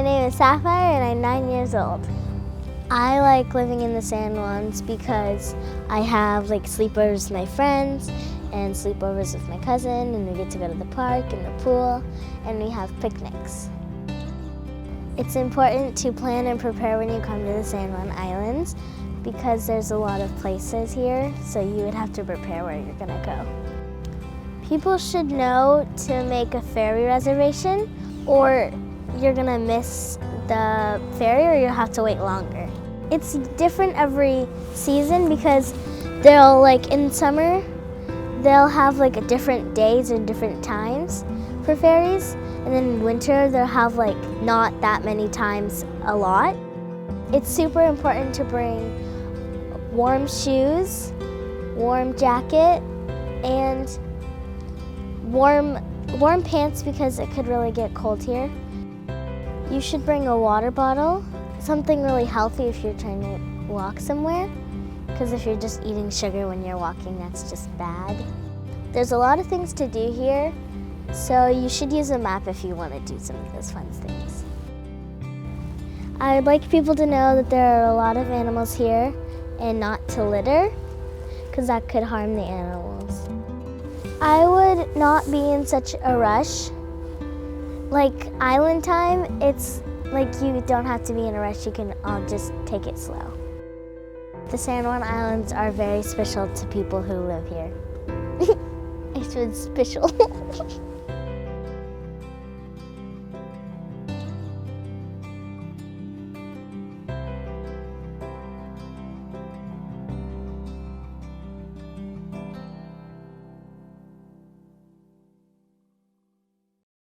My name is Sapphire and I'm 9 years old. I like living in the San Juans because I have like sleepovers with my friends and sleepovers with my cousin, and we get to go to the park and the pool, and we have picnics. It's important to plan and prepare when you come to the San Juan Islands because there's a lot of places here, so you would have to prepare where you're gonna go. People should know to make a ferry reservation, or you're gonna miss the ferry or you'll have to wait longer. It's different every season because they'll, like in summer, they'll have like different days and different times for ferries, and then in winter they'll have like not that many times a lot. It's super important to bring warm shoes, warm jacket, and warm pants because it could really get cold here. You should bring a water bottle, something really healthy if you're trying to walk somewhere, because if you're just eating sugar when you're walking, that's just bad. There's a lot of things to do here, so you should use a map if you want to do some of those fun things. I would like people to know that there are a lot of animals here and not to litter, because that could harm the animals. I would not be in such a rush. Like island time, it's like you don't have to be in a rush, you can all just take it slow. The San Juan Islands are very special to people who live here. I said special.